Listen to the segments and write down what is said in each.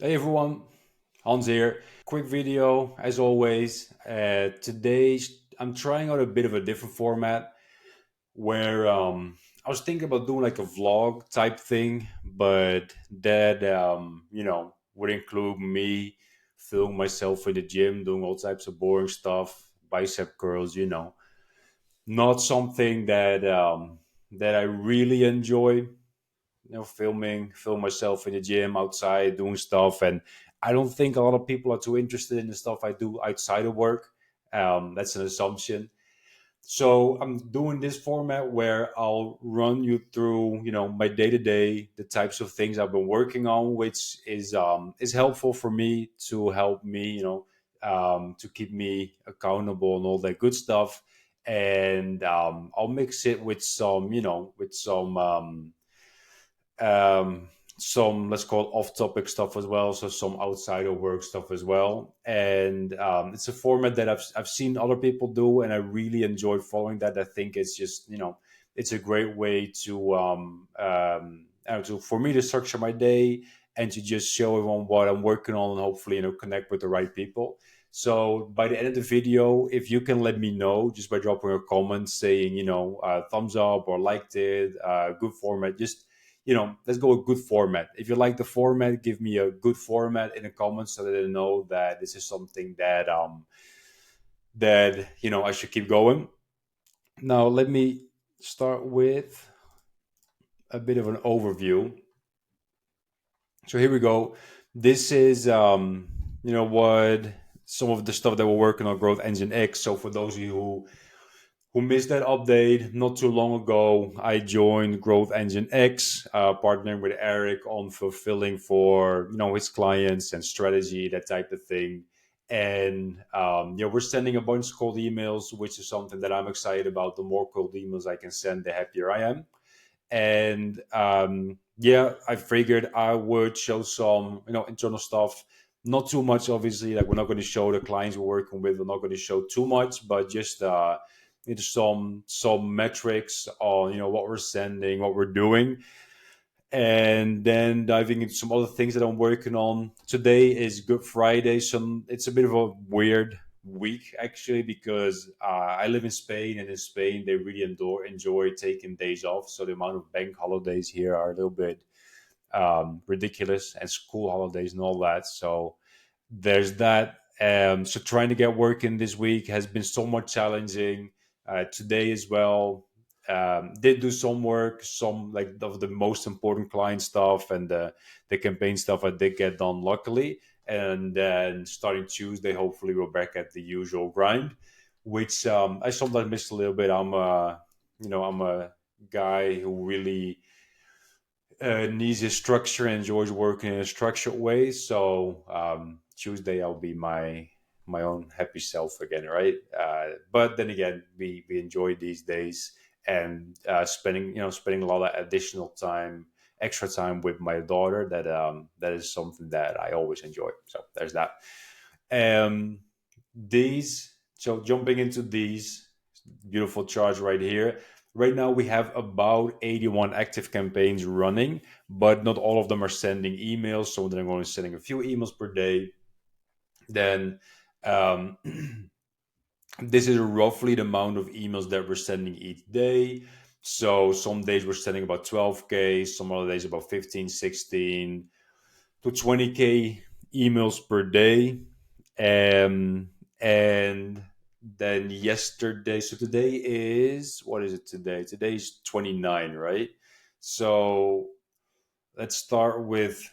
Hey everyone, Hans here. Quick video as always. Today I'm trying out a bit of a different format where I was thinking about doing like a vlog type thing, but that would include me filming myself in the gym, doing all types of boring stuff, bicep curls, not something that I really enjoy, film myself in the gym outside doing stuff. And I don't think a lot of people are too interested in the stuff I do outside of work. That's an assumption. So I'm doing this format where I'll run you through, my day to day, the types of things I've been working on, which is helpful for me to help me, to keep me accountable and all that good stuff. And I'll mix it with um, some, let's call it, off-topic stuff as well, so some outside of work stuff as well. And it's a format that I've seen other people do, and I really enjoy following that. I think it's just, it's a great way for me to structure my day and to just show everyone what I'm working on, and hopefully, connect with the right people. So by the end of the video, if you can let me know just by dropping a comment saying, thumbs up or liked it, good format, just, let's go with good format. If you like the format, give me a good format in the comments so that I know that this is something that I should keep going. Now let me start with a bit of an overview. So here we go. This is what some of the stuff that we're working on Growth Engine X. So for those of you who missed that update not too long ago, I joined Growth Engine X, partnering with Eric on fulfilling for his clients and strategy, that type of thing. And we're sending a bunch of cold emails, which is something that I'm excited about. The more cold emails I can send, the happier I am. And I figured I would show some internal stuff. Not too much, obviously. Like, we're not going to show the clients we're working with. We're not going to show too much, but just some metrics on what we're sending, what we're doing, and then diving into some other things that I'm working on. Today is Good Friday, so it's a bit of a weird week actually, because I live in Spain, and in Spain they really enjoy taking days off. So the amount of bank holidays here are a little bit ridiculous, and school holidays and all that. So there's that. So trying to get working this week has been somewhat challenging. Today as well, did do some work, some like of the most important client stuff, and the campaign stuff I did get done luckily. And then starting Tuesday, hopefully we're back at the usual grind, which I sometimes miss a little bit. I'm a guy who really needs a structure and enjoys working in a structured way. So Tuesday I'll be my own happy self again, right? But then again, we enjoy these days, and spending a lot of additional time, extra time with my daughter. That is something that I always enjoy. So there's that. Um, these so jumping into these beautiful charts right here. Right now we have about 81 active campaigns running, but not all of them are sending emails. So then I'm only sending a few emails per day. Then um, this is roughly the amount of emails that we're sending each day. So some days we're sending about 12K, some other days about 15, 16 to 20K emails per day. And then yesterday, so today is, what is it today? Today is 29, right? So let's start with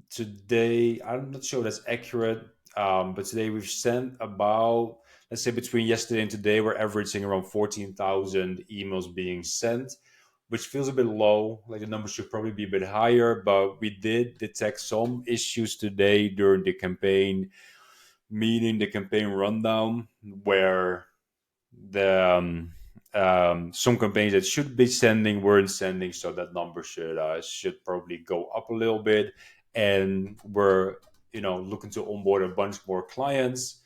today. I'm not sure that's accurate, but today we've sent about, let's say, between yesterday and today, we're averaging around 14,000 emails being sent, which feels a bit low. Like, the number should probably be a bit higher, but we did detect some issues today during the campaign meeting, the campaign rundown, where the some campaigns that should be sending weren't sending, so that number should probably go up a little bit. And we're looking to onboard a bunch more clients,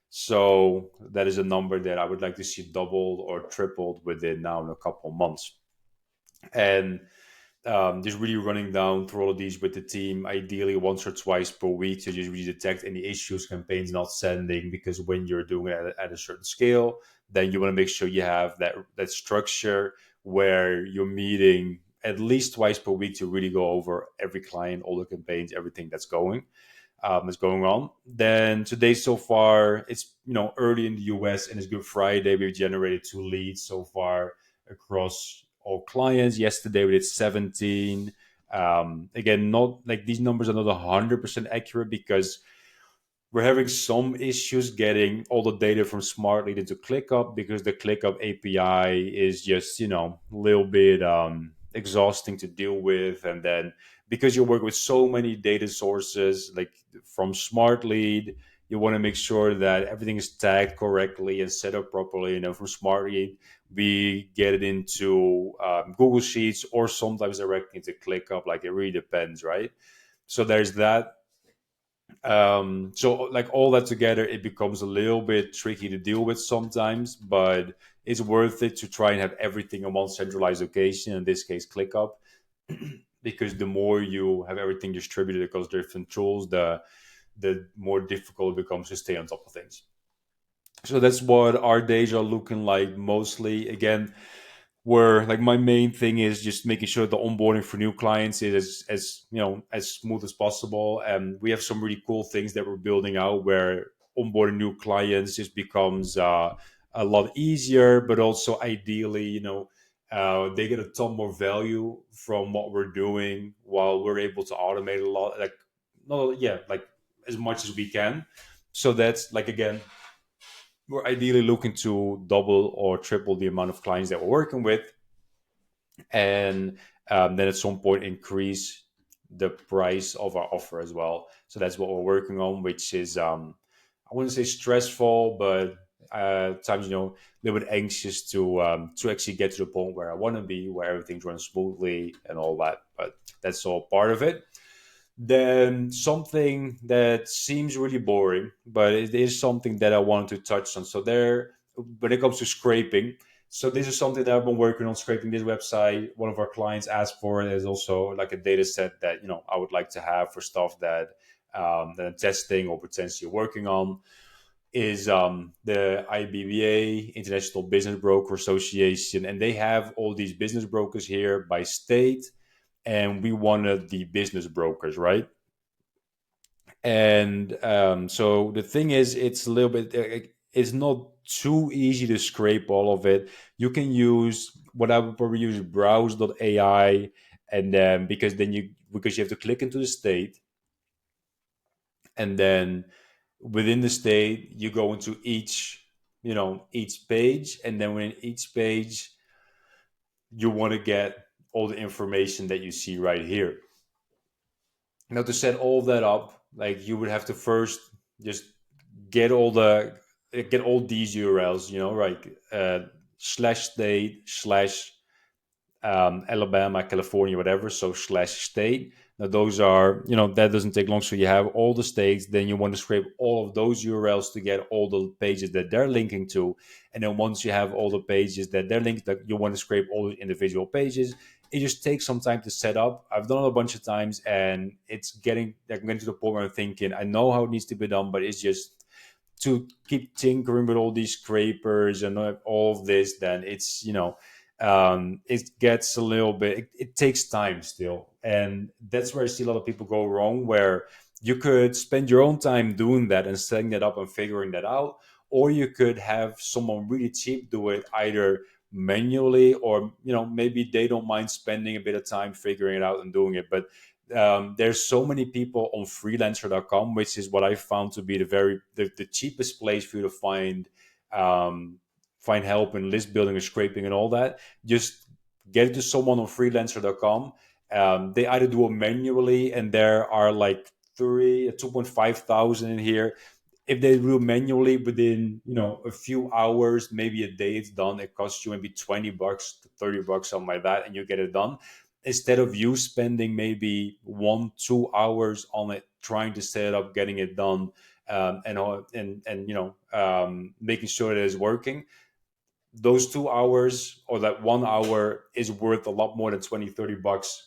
so that is a number that I would like to see doubled or tripled within now in a couple of months. And just really running down through all of these with the team, ideally once or twice per week, to just really detect any issues, campaigns not sending. Because when you're doing it at a certain scale, then you want to make sure you have that structure where you're meeting at least twice per week to really go over every client, all the campaigns, everything that's going on. Then today so far, it's early in the US and it's Good Friday. We've generated 2 leads so far across all clients. Yesterday we did 17. Again, not like these numbers are not 100% accurate because we're having some issues getting all the data from Smartlead into ClickUp, because the ClickUp API is just, a little bit exhausting to deal with. And then because you work with so many data sources, like from Smartlead, you want to make sure that everything is tagged correctly and set up properly. From Smartlead, we get it into Google Sheets or sometimes directly into ClickUp. Like, it really depends, right? So there's that. So like all that together, it becomes a little bit tricky to deal with sometimes, but it's worth it to try and have everything in one centralized location, in this case ClickUp. Because the more you have everything distributed across different tools, the more difficult it becomes to stay on top of things. So that's what our days are looking like mostly. Again, where like my main thing is just making sure the onboarding for new clients is as smooth as possible. And we have some really cool things that we're building out where onboarding new clients just becomes a lot easier, but also ideally, they get a ton more value from what we're doing while we're able to automate a lot, like no yeah like as much as we can. So that's like, again, we're ideally looking to double or triple the amount of clients that we're working with, and then at some point increase the price of our offer as well. So that's what we're working on, which is I wouldn't say stressful, but times a little bit anxious to actually get to the point where I want to be, where everything's running smoothly and all that. But that's all part of it. Then something that seems really boring, but it is something that I want to touch on. So there, when it comes to scraping, so this is something that I've been working on, scraping this website. One of our clients asked for it. There's also like a data set that I would like to have for stuff that I'm testing or potentially working on. Is the IBBA, International Business Broker Association, and they have all these business brokers here by state, and we wanted the business brokers, right? And so the thing is, it's a little bit, it's not too easy to scrape all of it. You can use what I would probably use browse.ai, and then because you have to click into the state, and then within the state you go into each page, and then within each page you want to get all the information that you see right here. Now, to set all of that up, like, you would have to first just get all these URLs, like slash state slash Alabama, California, whatever. So slash state. Now those are, that doesn't take long. So you have all the states. Then you want to scrape all of those URLs to get all the pages that they're linking to. And then once you have all the pages that they're linked, that you want to scrape all the individual pages. It just takes some time to set up. I've done it a bunch of times, and I'm getting to the point where I'm thinking, I know how it needs to be done, but it's just to keep tinkering with all these scrapers and all of this. Then it's it gets a little bit, it takes time still, and that's where I see a lot of people go wrong, where you could spend your own time doing that and setting that up and figuring that out, or you could have someone really cheap do it, either manually, or maybe they don't mind spending a bit of time figuring it out and doing it. But there's so many people on freelancer.com, which is what I found to be the cheapest place for you to um, find help in list building and scraping and all that. Just get it to someone on freelancer.com. They either do it manually, and there are like 2.5 thousand in here. If they do it manually within a few hours, maybe a day, it's done. It costs you maybe $20 to $30, something like that, and you get it done. Instead of you spending maybe 1-2 hours on it, trying to set it up, getting it done, and making sure that it's working, those 2 hours or that 1 hour is worth a lot more than $20-$30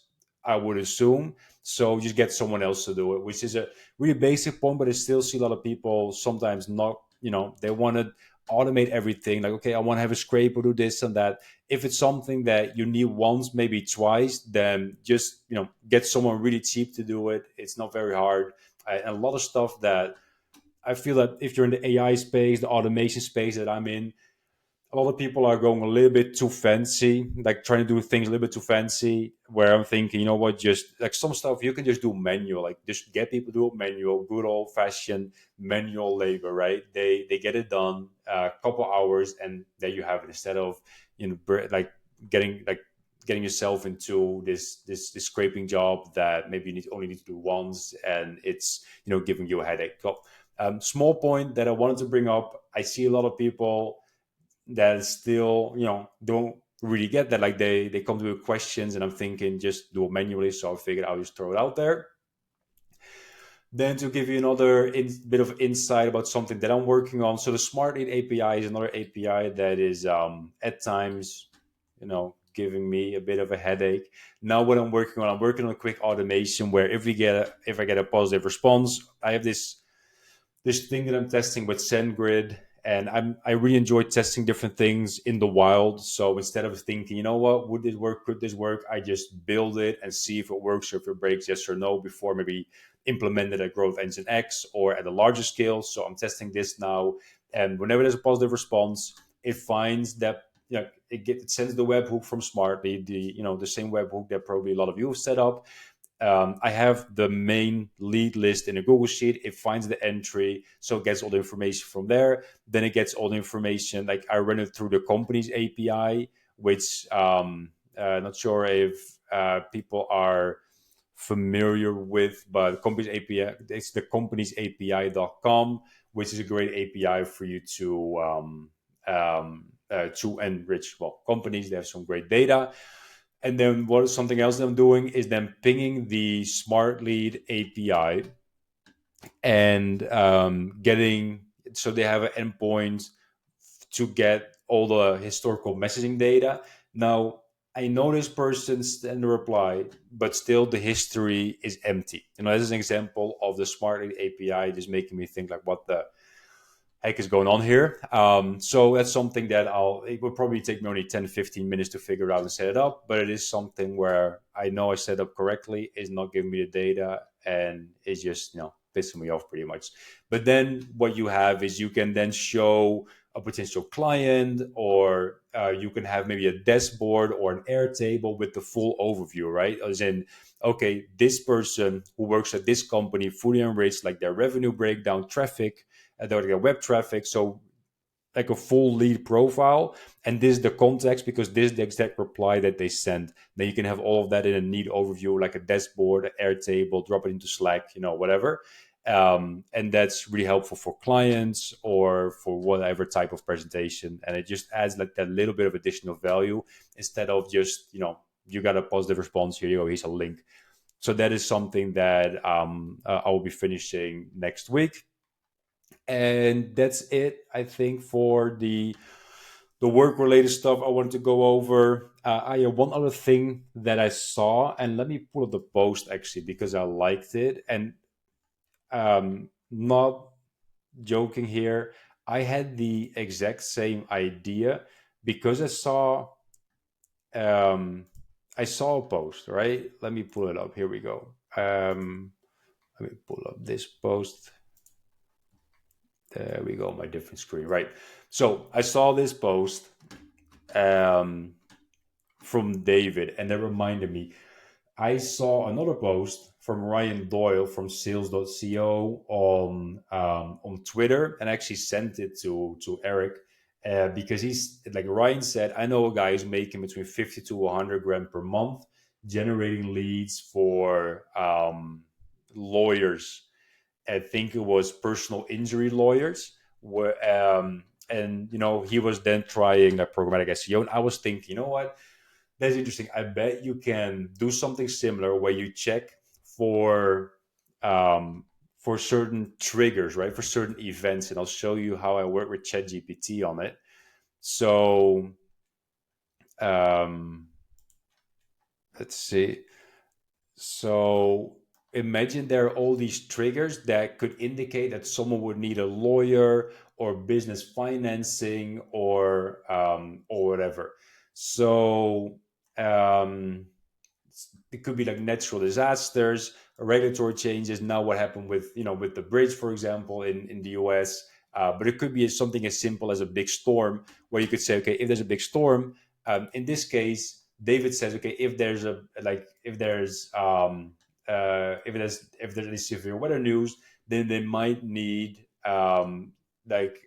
I would assume. So just get someone else to do it, which is a really basic point, but I still see a lot of people sometimes not, they want to automate everything. Like, okay, I want to have a scraper do this and that. If it's something that you need once, maybe twice, then just, get someone really cheap to do it. It's not very hard. And a lot of stuff that I feel that if you're in the AI space, the automation space that I'm in, a lot of people are going a little bit too fancy, like trying to do things a little bit too fancy. Where I'm thinking, you know what, just like some stuff you can just do manual, like just get people to do it manual, good old fashioned manual labor, right? They get it done a couple hours, and there you have it. Instead of like getting like getting yourself into this scraping job that maybe you only need to do once, and it's giving you a headache. So, small point that I wanted to bring up. I see a lot of people that still don't really get that, like they come to me with questions and I'm thinking just do it manually, so I figured I'll just throw it out there. Then to give you another bit of insight about something that I'm working on, so the smart lead api is another api that is at times giving me a bit of a headache. Now what I'm working on a quick automation where if I get a positive response, I have this thing that I'm testing with SendGrid, and I really enjoy testing different things in the wild. So instead of thinking, you know what, would this work? Could this work? I just build it and see if it works or if it breaks, yes or no, before maybe implement it at Growth Engine X or at a larger scale. So I'm testing this now, and whenever there's a positive response, it finds that it sends the webhook from Smartly, the same webhook that probably a lot of you have set up. I have the main lead list in a Google Sheet. It finds the entry, so it gets all the information from there. Then it gets all the information. Like I run it through the company's API, which not sure if people are familiar with, but company's API. It's the company's API.com, which is a great API for you to enrich companies. They have some great data. And then what is something else that I'm doing is then pinging the Smart Lead API and getting, so they have an endpoint to get all the historical messaging data. Now, I know this person sent a reply, but still the history is empty. This is an example of the Smart Lead API just making me think like, what the heck is going on here? So that's something that it will probably take me only 10, 15 minutes to figure out and set it up, but it is something where I know I set up correctly, it's not giving me the data, and it's just, pissing me off pretty much. But then what you have is you can then show a potential client, or you can have maybe a dashboard or an Airtable with the full overview, right? As in, okay, this person who works at this company fully enriched, like their revenue breakdown, traffic, their web traffic, so like a full lead profile, and this is the context because this is the exact reply that they sent. Then you can have all of that in a neat overview, like a dashboard, an Airtable, drop it into Slack, whatever. And that's really helpful for clients or for whatever type of presentation, and it just adds like that little bit of additional value instead of just you got a positive response, here you go, here's a link. So that is something that I will be finishing next week. And that's it, I think, for the work related stuff I wanted to go over. I have one other thing that I saw, and let me pull up the post actually because I liked it, and not joking here, I had the exact same idea because um, I saw a post, right? Let me pull it up. Here we go. Let me pull up this post. There we go, my different screen, right? So I saw this post um, from David, and that reminded me. I saw another post from Ryan Doyle from Sales.co on Twitter, and actually sent it to Eric because he's like Ryan said. I know a guy who's making between 50 to 100 grand per month, generating leads for lawyers. I think it was personal injury lawyers. And he was then trying like programmatic SEO. And I was thinking, you know what? That's interesting. I bet you can do something similar where you check for certain triggers, right? For certain events, and I'll show you how I work with ChatGPT on it. So um, let's see. So imagine there are all these triggers that could indicate that someone would need a lawyer or business financing or whatever. So um, it could be like natural disasters, regulatory changes. Now, what happened with with the bridge, for example, in the U.S. But it could be something as simple as a big storm, where you could say, okay, if there's a big storm, in this case, David says, okay, if there's a like if there is severe weather news, then they might need like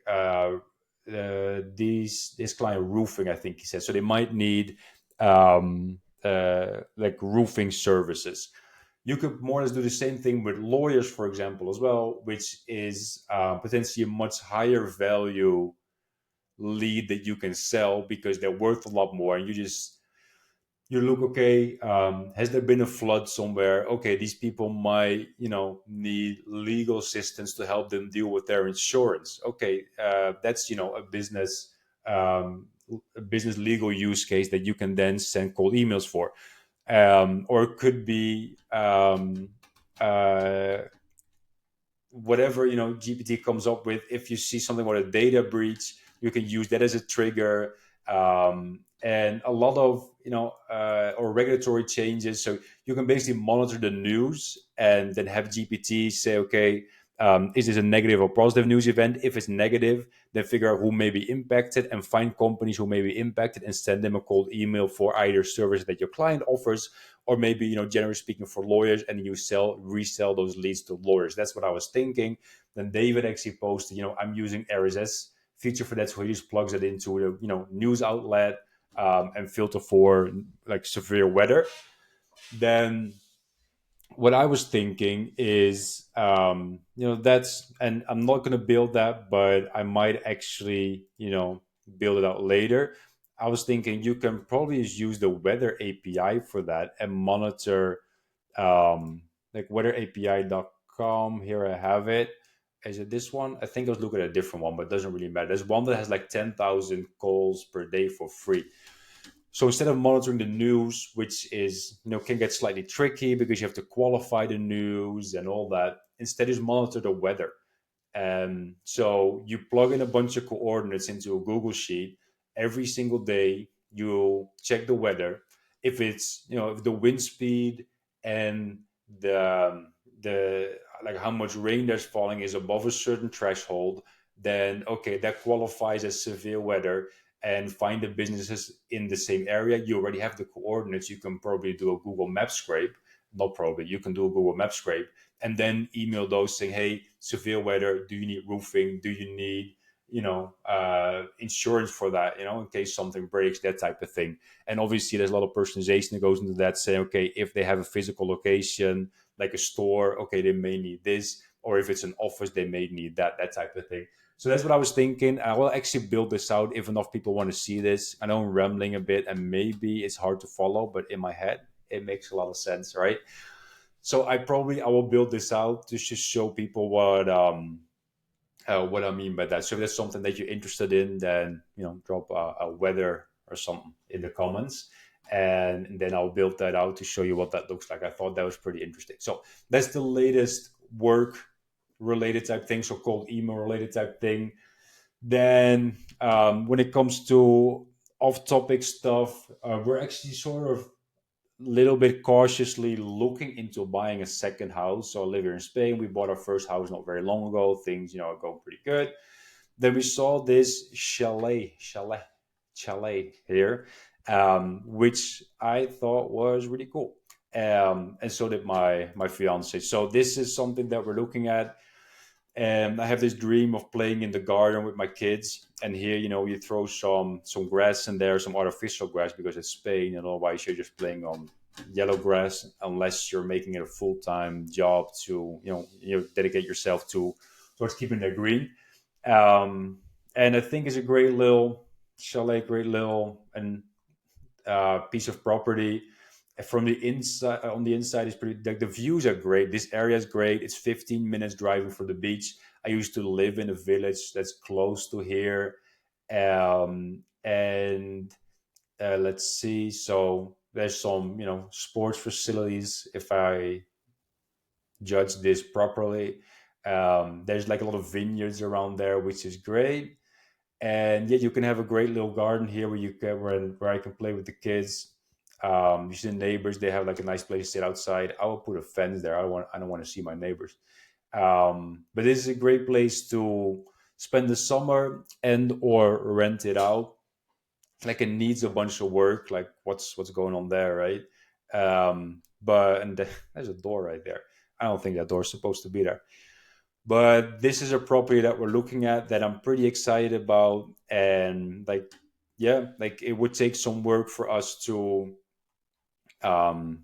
this client roofing, I think he said. So they might need like roofing services. You could more or less do the same thing with lawyers, for example, as well, which is potentially a much higher value lead that you can sell because they're worth a lot more. And you look, okay, has there been a flood somewhere? Okay, these people might need legal assistance to help them deal with their insurance. Okay, that's um, a business legal use case that you can then send cold emails for. Or it could be uh, whatever GPT comes up with. If you see something with a data breach, you can use that as a trigger. And a lot of or regulatory changes. So you can basically monitor the news and then have GPT say, okay, is this a negative or positive news event? If it's negative, then figure out who may be impacted and find companies who may be impacted and send them a cold email for either service that your client offers, or maybe generally speaking, for lawyers, and you resell those leads to lawyers. That's what I was thinking. Then David actually posted, I'm using RSS feature for that, so he just plugs it into the news outlet, and filter for like severe weather. Then what I was thinking is, that's, and I'm not going to build that, but I might actually, build it out later. I was thinking you can probably just use the weather API for that and monitor, like weatherapi.com. Here I have it. Is it this one? I think I was looking at a different one, but it doesn't really matter. There's one that has like 10,000 calls per day for free. So instead of monitoring the news, which is can get slightly tricky because you have to qualify the news and all that, instead just monitor the weather. So you plug in a bunch of coordinates into a Google sheet. Every single day you check the weather. If it's if the wind speed and the like how much rain there's falling is above a certain threshold, then okay, that qualifies as severe weather. And find the businesses in the same area. You already have the coordinates. You can probably do a Google Map scrape. Not probably. You can do a Google Map scrape and then email those saying, hey, severe weather, do you need roofing? Do you need insurance for that, in case something breaks, that type of thing. And obviously there's a lot of personalization that goes into that, saying, okay, if they have a physical location like a store, okay, they may need this, or if it's an office, they may need that type of thing. So that's what I was thinking. I will actually build this out if enough people want to see this. I know I'm rambling a bit and maybe it's hard to follow, but in my head it makes a lot of sense, right? So I will build this out to just show people what I mean by that. So if that's something that you're interested in, then drop a weather or something in the comments, and then I'll build that out to show you what that looks like. I thought that was pretty interesting. So that's the latest work related type thing, so called email related type thing. Then when it comes to off topic stuff, we're actually sort of little bit cautiously looking into buying a second house. So I live here in Spain. We bought our first house not very long ago. Things, are going pretty good. Then we saw this chalet here, which I thought was really cool. And so did my fiance. So this is something that we're looking at. And I have this dream of playing in the garden with my kids. And here, you throw some grass in there, some artificial grass because it's Spain, and otherwise you're just playing on yellow grass unless you're making it a full time job to dedicate yourself to towards keeping it green. And I think it's a great little chalet, great little and piece of property. From the inside, on the inside is pretty. Like the views are great. This area is great. It's 15 minutes driving from the beach. I used to live in a village that's close to here, and let's see. So There's some, sports facilities, if I judge this properly. There's like a lot of vineyards around there, which is great. And yeah, you can have a great little garden here where I can play with the kids. You see the neighbors; they have like a nice place to sit outside. I will put a fence there. I don't want to see my neighbors. But this is a great place to spend the summer and or rent it out. Like it needs a bunch of work. Like what's going on there, right? But there's a door right there. I don't think that door's supposed to be there. But this is a property that we're looking at that I'm pretty excited about, and like, yeah, like it would take some work for us to, to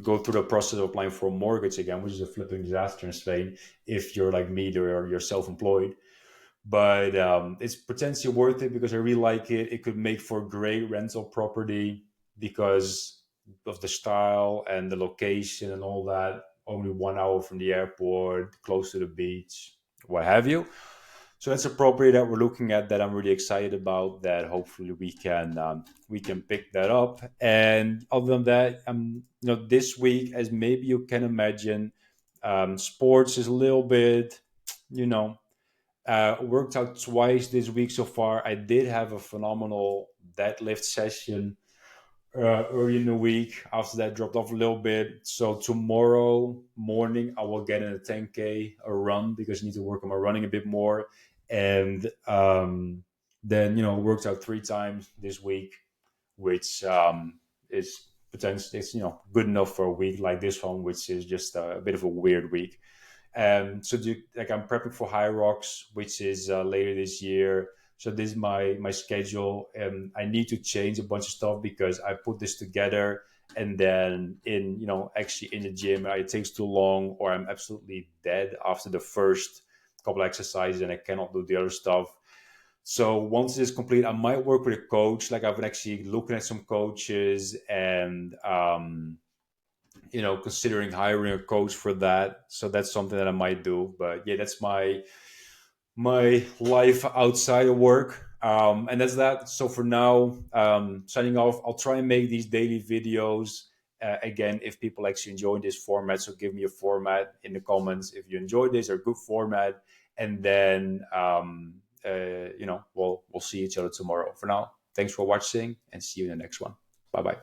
go through the process of applying for a mortgage again, which is a flipping disaster in Spain if you're like me or you're self-employed. But it's potentially worth it because I really like it. It could make for great rental property because of the style and the location and all that. Only 1 hour from the airport, close to the beach, what have you. So that's a property that we're looking at that I'm really excited about. That hopefully we can pick that up. And other than that, this week, as maybe you can imagine, sports is a little bit, you know, worked out twice this week so far. I did have a phenomenal deadlift session early in the week. After that, dropped off a little bit. So tomorrow morning, I will get in a 10K a run because I need to work on my running a bit more. And then worked out 3 times this week, which is potentially it's good enough for a week like this one, which is just a bit of a weird week. Like I'm prepping for High Rocks, which is later this year. So this is my schedule, and I need to change a bunch of stuff because I put this together, and then actually in the gym, it takes too long, or I'm absolutely dead after the first couple exercises, and I cannot do the other stuff. So once this is complete, I might work with a coach. Like I've been actually looking at some coaches and considering hiring a coach for that. So that's something that I might do. But yeah, that's my life outside of work. And that's that. So for now, signing off. I'll try and make these daily videos. Again, if people actually enjoy this format, so give me a format in the comments if you enjoyed this or good format, and then we'll see each other tomorrow. For now, thanks for watching, and see you in the next one. Bye bye.